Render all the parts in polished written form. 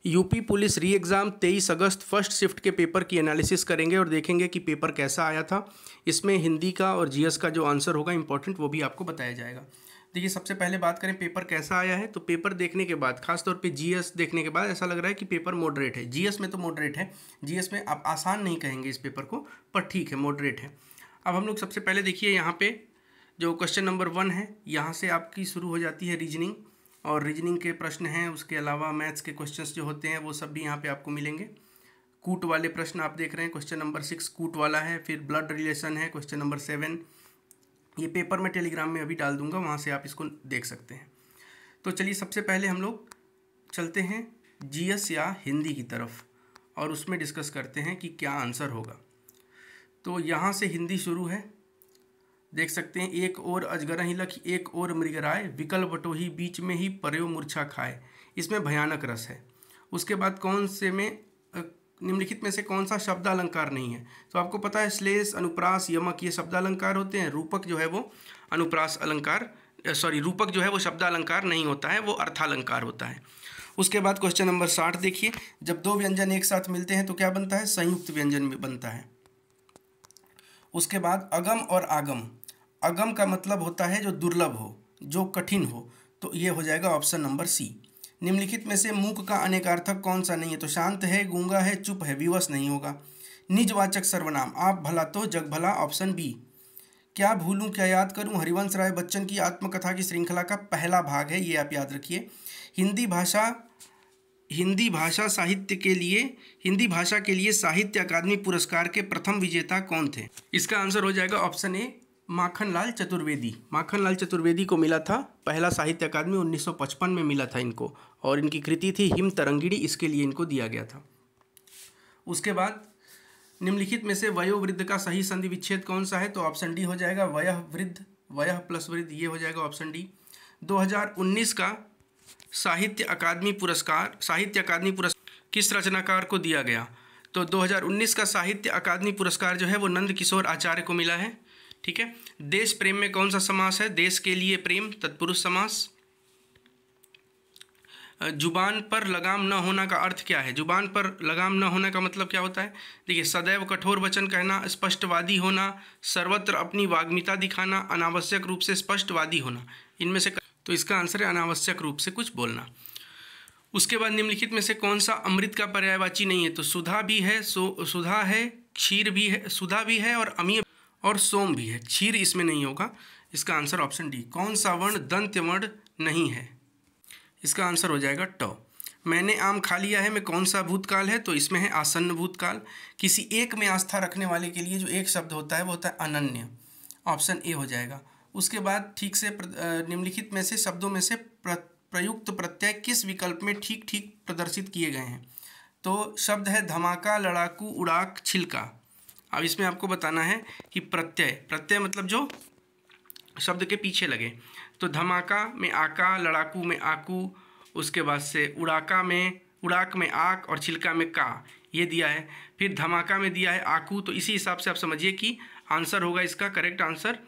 UP police री exam 23 अगस्त first shift के paper की एनालिसिस करेंगे और देखेंगे कि पेपर कैसा आया था। इसमें हिंदी का और जीएस का जो आंसर होगा इंपॉर्टेंट वो भी आपको बताया जाएगा। देखिए, सबसे पहले बात करें पेपर कैसा आया है, तो पेपर देखने के बाद खासतौर पे जीएस देखने के बाद ऐसा लग रहा है कि पेपर मॉडरेट है। जीएस में तो मॉडरेट है, जीएस में आप आसान नहीं कहेंगे इस पेपर को, पर ठीक है, मॉडरेट है। अब हम लोग सबसे पहले देखिए यहाँ पे जो क्वेश्चन नंबर 1 है, यहाँ से आपकी शुरू हो जाती है रीजनिंग, और रीजनिंग के प्रश्न हैं। उसके अलावा मैथ्स के क्वेश्चंस जो होते हैं वो सब भी यहाँ पे आपको मिलेंगे। कूट वाले प्रश्न आप देख रहे हैं, क्वेश्चन नंबर 6 कूट वाला है। फिर ब्लड रिलेशन है, क्वेश्चन नंबर 7। ये पेपर मैं टेलीग्राम में अभी डाल दूंगा, वहाँ से आप इसको देख सकते हैं। तो चलिए सबसे पहले हम लोग चलते हैं जीएस या हिंदी की तरफ और उसमें डिस्कस करते हैं कि क्या आंसर होगा। तो यहाँ से हिंदी शुरू है, देख सकते हैं। एक और अजगरहि लख एक और मृगराय, विकल बटोही बीच में ही पर्यो मूर्छा खाए। इसमें भयानक रस है। उसके बाद कौन से में निम्नलिखित में से कौन सा शब्दालंकार नहीं है? तो आपको पता है श्लेष, अनुप्रास, यमक ये शब्दालंकार होते हैं। रूपक जो है वो अनुप्रास अलंकार, रूपक जो है वो शब्दालंकार नहीं होता है, वो अर्थालंकार होता है। उसके बाद क्वेश्चन नंबर 60 देखिए, जब दो व्यंजन एक साथ मिलते हैं तो क्या बनता है? संयुक्त व्यंजन बनता है। उसके बाद अगम और आगम। अगम का मतलब होता है जो दुर्लभ हो, जो कठिन हो, तो ये हो जाएगा ऑप्शन नंबर सी। निम्नलिखित में से मूक का अनेकार्थक कौन सा नहीं है? तो शांत है, गूंगा है, चुप है, विवश नहीं होगा। निजवाचक सर्वनाम, आप भला तो जग भला, ऑप्शन बी। क्या भूलूं क्या याद करूं, हरिवंश राय बच्चन की आत्मकथा की श्रृंखला का पहला भाग है, ये आप याद रखिए। हिंदी भाषा के लिए साहित्य अकादमी पुरस्कार के प्रथम विजेता कौन थे? इसका आंसर हो जाएगा ऑप्शन ए, माखनलाल चतुर्वेदी। माखनलाल चतुर्वेदी को मिला था पहला साहित्य अकादमी, 1955 में मिला था इनको, और इनकी कृति थी हिम तरंगिणी, इसके लिए इनको दिया गया था। उसके बाद निम्नलिखित में से वयोवृद्ध का सही संधि विच्छेद कौन सा है? तो ऑप्शन डी हो जाएगा वयः वृद्ध, वयः प्लस वृद्ध, ये हो जाएगा ऑप्शन डी। 2019 का साहित्य अकादमी पुरस्कार किस रचनाकार को दिया गया? तो 2019 का साहित्य अकादमी पुरस्कार जो है वो नंद किशोर आचार्य को मिला है। ठीक है। देश प्रेम में कौन सा समास है? देश के लिए प्रेम, तत्पुरुष समास। जुबान पर लगाम न होना का अर्थ क्या है? जुबान पर लगाम न होने का मतलब क्या होता है? देखिए, सदैव कठोर वचन कहना, स्पष्टवादी होना, सर्वत्र अपनी वाग्मिता दिखाना, अनावश्यक रूप से स्पष्टवादी होना, इनमें से तो इसका आंसर है अनावश्यक रूप से कुछ बोलना। उसके बाद निम्नलिखित में से कौन सा अमृत का पर्यायवाची नहीं है? तो सुधा भी है, सुधा है, क्षीर भी है, सुधा भी है, और अमीय और सोम भी है। क्षीर इसमें नहीं होगा, इसका आंसर ऑप्शन डी। कौन सा वर्ण दंत्य वर्ण नहीं है? इसका आंसर हो जाएगा ट। मैंने आम खा लिया है में कौन सा भूतकाल है? तो इसमें है आसन्न भूतकाल। किसी एक में आस्था रखने वाले के लिए जो एक शब्द होता है वो होता है अनन्य, ऑप्शन ए हो जाएगा। उसके बाद ठीक से निम्नलिखित में से शब्दों में से प्रयुक्त प्रत्यय किस विकल्प में ठीक ठीक प्रदर्शित किए गए हैं? तो शब्द है धमाका, लड़ाकू, उड़ाक, छिलका। अब इसमें आपको बताना है कि प्रत्यय मतलब जो शब्द के पीछे लगे। तो धमाका में आका, लड़ाकू में आकू, उसके बाद से उड़ाक में आक और छिलका में का, ये दिया है। फिर धमाका में दिया है आकू, तो इसी हिसाब से आप समझिए कि आंसर होगा इसका करेक्ट आंसर।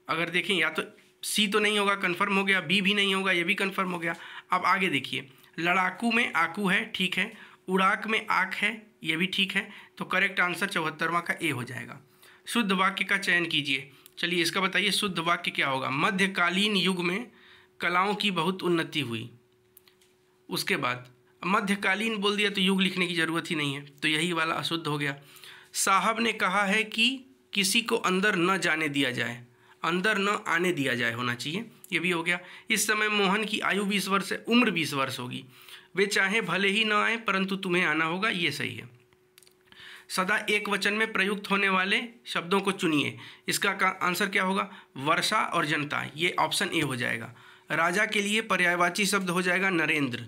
अगर देखें, या तो सी तो नहीं होगा, कन्फर्म हो गया, बी भी नहीं होगा, ये भी कन्फर्म हो गया। अब आगे देखिए, लड़ाकू में आकू है, ठीक है, उड़ाक में आक है, ये भी ठीक है, तो करेक्ट आंसर 74वां का ए हो जाएगा। शुद्ध वाक्य का चयन कीजिए। चलिए इसका बताइए शुद्ध वाक्य क्या होगा? मध्यकालीन युग में कलाओं की बहुत उन्नति हुई। उसके बाद मध्यकालीन बोल दिया तो युग लिखने की ज़रूरत ही नहीं है, तो यही वाला अशुद्ध हो गया। साहब ने कहा है कि किसी को अंदर न जाने दिया जाए, अंदर न आने दिया जाए होना चाहिए, ये भी हो गया। इस समय मोहन की आयु 20 वर्ष है, उम्र 20 वर्ष होगी। वे चाहे भले ही न आए परंतु तुम्हें आना होगा, ये सही है। सदा एक वचन में प्रयुक्त होने वाले शब्दों को चुनिए। इसका आंसर क्या होगा? वर्षा और जनता, ये ऑप्शन ए हो जाएगा। राजा के लिए पर्यायवाची शब्द हो जाएगा नरेंद्र।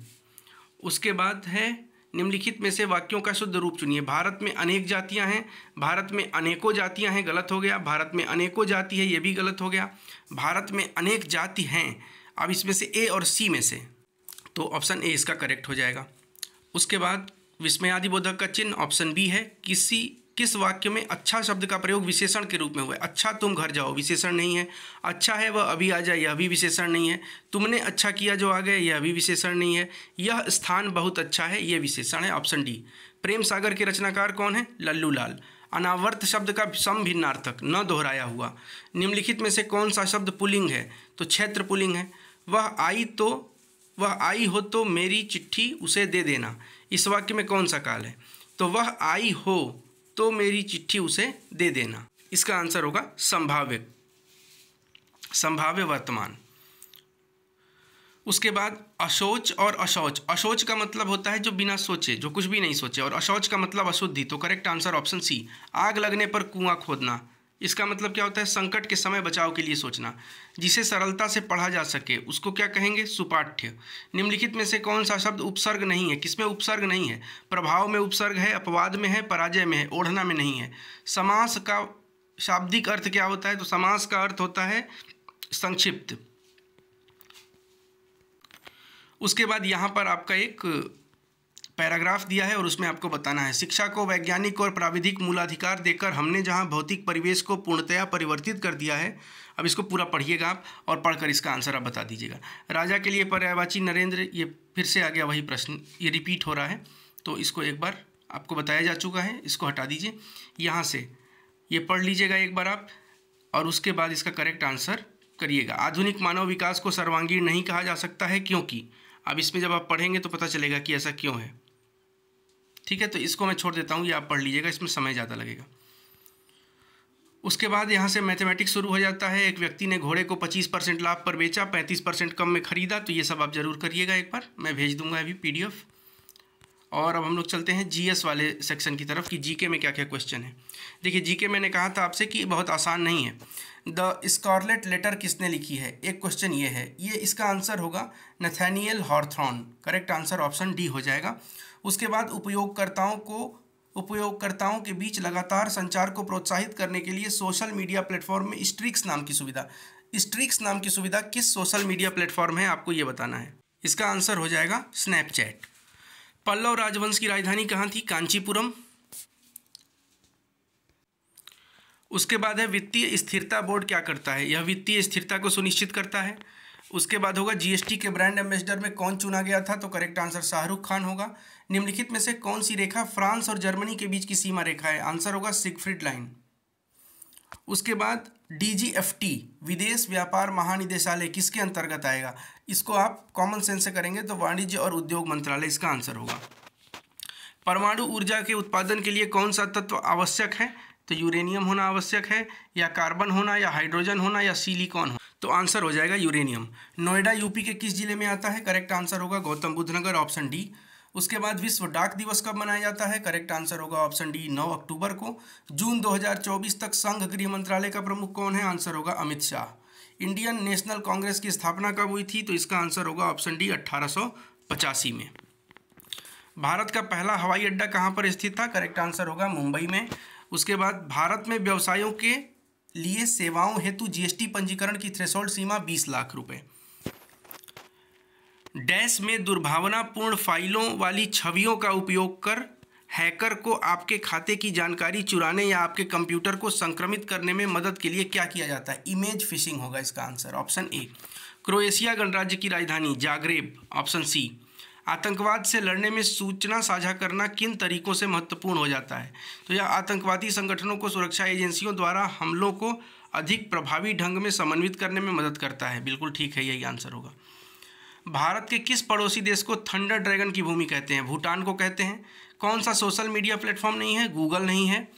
उसके बाद है निम्नलिखित में से वाक्यों का शुद्ध रूप चुनिए। भारत में अनेक जातियां हैं, भारत में अनेकों जातियां हैं, गलत हो गया। भारत में अनेकों जाति है, ये भी गलत हो गया। भारत में अनेक जाति हैं, अब इसमें से ए और सी में से, तो ऑप्शन ए इसका करेक्ट हो जाएगा। उसके बाद विस्मयादिबोधक का चिन्ह ऑप्शन बी है। किसी किस वाक्य में अच्छा शब्द का प्रयोग विशेषण के रूप में हुआ है? अच्छा तुम घर जाओ विशेषण नहीं है। अच्छा है वह अभी आ जाए, यह भी विशेषण नहीं है। तुमने अच्छा किया जो आ गए, यह भी विशेषण नहीं है। यह स्थान बहुत अच्छा है, यह विशेषण है, ऑप्शन डी। प्रेम सागर के रचनाकार कौन है? लल्लू लाल। अनावर्त शब्द का सम भिन्नार्थक, न दोहराया हुआ। निम्नलिखित में से कौन सा शब्द पुल्लिंग है? तो क्षेत्र पुल्लिंग है। वह आई हो तो मेरी चिट्ठी उसे दे देना, इस वाक्य में कौन सा काल है? तो वह आई हो तो मेरी चिट्ठी उसे दे देना, इसका आंसर होगा संभाव्य, संभाव्य वर्तमान। उसके बाद अशोच और अशौच। अशोच का मतलब होता है जो बिना सोचे, जो कुछ भी नहीं सोचे, और अशौच का मतलब अशुद्धि। तो करेक्ट आंसर ऑप्शन सी। आग लगने पर कुआं खोदना, इसका मतलब क्या होता है? संकट के समय बचाव के लिए सोचना। जिसे सरलता से पढ़ा जा सके उसको क्या कहेंगे? सुपाठ्य। निम्नलिखित में से कौन सा शब्द उपसर्ग नहीं है? किसमें उपसर्ग नहीं है? प्रभाव में उपसर्ग है, अपवाद में है, पराजय में है, ओढ़ना में नहीं है। समास का शाब्दिक अर्थ क्या होता है? तो समास का अर्थ होता है संक्षिप्त। उसके बाद यहाँ पर आपका एक पैराग्राफ दिया है और उसमें आपको बताना है, शिक्षा को वैज्ञानिक और प्राविधिक मूलाधिकार देकर हमने जहाँ भौतिक परिवेश को पूर्णतया परिवर्तित कर दिया है। अब इसको पूरा पढ़िएगा आप और पढ़कर इसका आंसर आप बता दीजिएगा। राजा के लिए पर्यायवाची नरेंद्र, ये फिर से आ गया वही प्रश्न, ये रिपीट हो रहा है, तो इसको एक बार आपको बताया जा चुका है, इसको हटा दीजिए यहाँ से, ये पढ़ लीजिएगा एक बार आप, और उसके बाद इसका करेक्ट आंसर करिएगा। आधुनिक मानव विकास को सर्वांगीण नहीं कहा जा सकता है, क्योंकि अब इसमें जब आप पढ़ेंगे तो पता चलेगा कि ऐसा क्यों है। ठीक है, तो इसको मैं छोड़ देता हूँ, ये आप पढ़ लीजिएगा, इसमें समय ज़्यादा लगेगा। उसके बाद यहाँ से मैथमेटिक्स शुरू हो जाता है। एक व्यक्ति ने घोड़े को 25% लाभ पर बेचा, 35% कम में खरीदा। तो ये सब आप जरूर करिएगा, एक बार मैं भेज दूंगा अभी PDF। और अब हम लोग चलते हैं जीएस वाले सेक्शन की तरफ कि जीके में क्या क्या क्वेश्चन है। देखिए जीके मैंने कहा था आपसे कि बहुत आसान नहीं है। द स्कारलेट लेटर किसने लिखी है? एक क्वेश्चन ये है, ये इसका आंसर होगा Nathaniel Hawthorne. Correct answer option D हो जाएगा। उसके बाद उपयोगकर्ताओं के बीच लगातार संचार को प्रोत्साहित करने के लिए सोशल मीडिया प्लेटफॉर्म में स्ट्रिक्स नाम की सुविधा, स्ट्रिक्स नाम की सुविधा किस सोशल मीडिया प्लेटफॉर्म है? आपको ये बताना है। इसका आंसर हो जाएगा स्नैपचैट। पल्लव राजवंश की राजधानी कहाँ थी? कांचीपुरम। उसके बाद है वित्तीय स्थिरता बोर्ड क्या करता है? यह वित्तीय स्थिरता को सुनिश्चित करता है। उसके बाद होगा जीएसटी के ब्रांड एम्बेसडर में कौन चुना गया था? तो करेक्ट आंसर शाहरुख खान होगा। निम्नलिखित में से कौन सी रेखा फ्रांस और जर्मनी के बीच की सीमा रेखा है? आंसर होगा सिगफ्रीड लाइन। उसके बाद DGFT विदेश व्यापार महानिदेशालय किसके अंतर्गत आएगा? इसको आप कॉमन सेंस से करेंगे तो वाणिज्य और उद्योग मंत्रालय इसका आंसर होगा। परमाणु ऊर्जा के उत्पादन के लिए कौन सा तत्व आवश्यक है? तो यूरेनियम होना आवश्यक है, या कार्बन होना, या हाइड्रोजन होना, या सिलिकॉन हो? तो आंसर हो जाएगा यूरेनियम। नोएडा यूपी के किस जिले में आता है? करेक्ट आंसर होगा गौतम बुद्ध नगर, ऑप्शन डी। उसके बाद विश्व डाक दिवस कब मनाया जाता है? करेक्ट आंसर होगा ऑप्शन डी 9 अक्टूबर को। जून 2024 तक संघ गृह मंत्रालय का प्रमुख कौन है? आंसर होगा अमित शाह। इंडियन नेशनल कांग्रेस की स्थापना कब हुई थी? तो इसका आंसर होगा ऑप्शन डी 1885 में। भारत का पहला हवाई अड्डा कहाँ पर स्थित था? करेक्ट आंसर होगा मुंबई में। उसके बाद भारत में व्यवसायों के लिए सेवाओं हेतु GST पंजीकरण की थ्रेशोल्ड सीमा 20 लाख रुपए। डैश में दुर्भावनापूर्ण फाइलों वाली छवियों का उपयोग कर हैकर को आपके खाते की जानकारी चुराने या आपके कंप्यूटर को संक्रमित करने में मदद के लिए क्या किया जाता है? इमेज फिशिंग होगा इसका आंसर, ऑप्शन ए। क्रोएशिया गणराज्य की राजधानी जाग्रेब, ऑप्शन सी। आतंकवाद से लड़ने में सूचना साझा करना किन तरीकों से महत्वपूर्ण हो जाता है? तो यह आतंकवादी संगठनों को सुरक्षा एजेंसियों द्वारा हमलों को अधिक प्रभावी ढंग में समन्वित करने में मदद करता है। बिल्कुल ठीक है, यही आंसर होगा। भारत के किस पड़ोसी देश को थंडर ड्रैगन की भूमि कहते हैं? भूटान को कहते हैं। कौन सा सोशल मीडिया प्लेटफॉर्म नहीं है? गूगल नहीं है।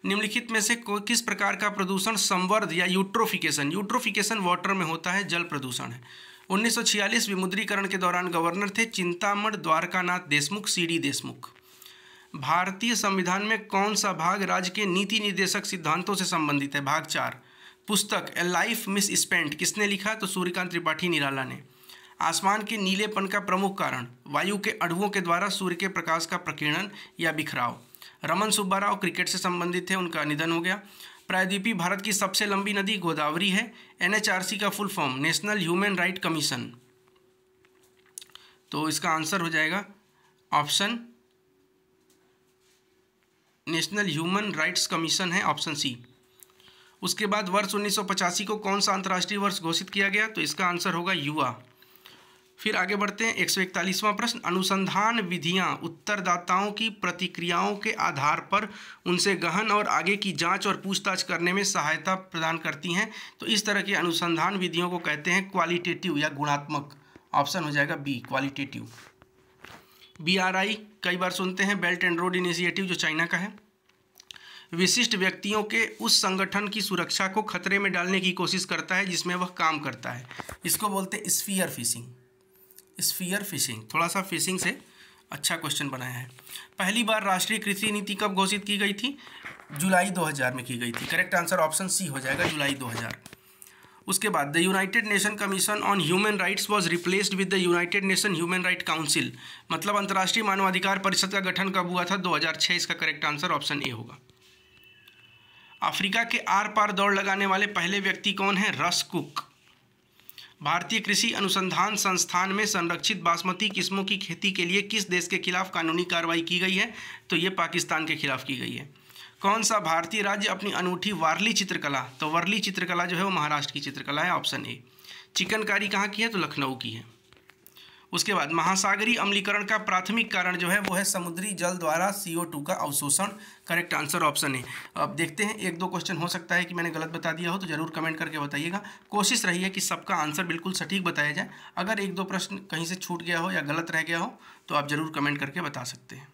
निम्नलिखित में से किस प्रकार का प्रदूषण संवर्ध या यूट्रोफिकेशन वाटर में होता है? जल प्रदूषण है। 1946 विमुद्रीकरण के दौरान गवर्नर थे चिंतामण द्वारकानाथ देशमुख, CD देशमुख। भारतीय संविधान में कौन सा भाग राज्य के नीति निर्देशक सिद्धांतों से संबंधित है? भाग 4। पुस्तक ए लाइफ मिस स्पेंट किसने लिखा? तो सूर्यकांत त्रिपाठी निराला ने। आसमान के नीलेपन का प्रमुख कारण? वायु के अणुओं के द्वारा सूर्य के प्रकाश का प्रकीर्णन या बिखराव। रमन सुब्बा राव क्रिकेट से संबंधित थे, उनका निधन हो गया। प्रायद्वीपीय भारत की सबसे लंबी नदी गोदावरी है। NHRC का full form national human right commission. तो इसका आंसर हो जाएगा option national human rights commission है, ऑप्शन सी। उसके बाद वर्ष 1985 को कौन सा अंतर्राष्ट्रीय वर्ष घोषित किया गया? तो इसका आंसर होगा युवा। फिर आगे बढ़ते हैं, 141वां प्रश्न, अनुसंधान विधियां उत्तरदाताओं की प्रतिक्रियाओं के आधार पर उनसे गहन और आगे की जांच और पूछताछ करने में सहायता प्रदान करती हैं। तो इस तरह की अनुसंधान विधियों को कहते हैं क्वालिटेटिव या गुणात्मक। ऑप्शन हो जाएगा बी, क्वालिटेटिव। BRI कई बार सुनते हैं, बेल्ट एंड रोड इनिशिएटिव, जो चाइना का है। विशिष्ट व्यक्तियों के उस संगठन की सुरक्षा को खतरे में डालने की कोशिश करता है जिसमें वह काम करता है। इसको बोलते हैं स्फीयर फिशिंग। स्फीयर फिशिंग, थोड़ा सा फिशिंग से अच्छा क्वेश्चन बनाया है। पहली बार राष्ट्रीय कृषि नीति कब घोषित की गई थी? जुलाई 2000 में की गई थी। करेक्ट आंसर ऑप्शन सी हो जाएगा, जुलाई 2000। उसके बाद the United nation commission on human rights was replaced with the United nation human right council. मतलब अंतर्राष्ट्रीय मानवाधिकार परिषद का गठन कब हुआ था? 2006। इसका करेक्ट आंसर ऑप्शन ए होगा। अफ्रीका के आर पार दौड़ लगाने वाले पहले व्यक्ति कौन है? रस कुक। भारतीय कृषि अनुसंधान संस्थान में संरक्षित बासमती किस्मों की खेती के लिए किस देश के खिलाफ कानूनी कार्रवाई की गई है? तो ये पाकिस्तान के खिलाफ की गई है। कौन सा भारतीय राज्य अपनी अनूठी वारली चित्रकला, तो वर्ली चित्रकला जो है वो महाराष्ट्र की चित्रकला है, ऑप्शन ए। चिकनकारी कहाँ की है? तो लखनऊ की है। उसके बाद महासागरीय अम्लीकरण का प्राथमिक कारण जो है वो है समुद्री जल द्वारा CO2 का अवशोषण। Correct answer option A. अब देखते हैं, एक दो क्वेश्चन हो सकता है कि मैंने गलत बता दिया हो, तो जरूर कमेंट करके बताइएगा। कोशिश रही है कि सबका आंसर बिल्कुल सटीक बताया जाए। अगर एक दो प्रश्न कहीं से छूट गया हो या गलत रह गया हो तो आप ज़रूर कमेंट करके बता सकते हैं।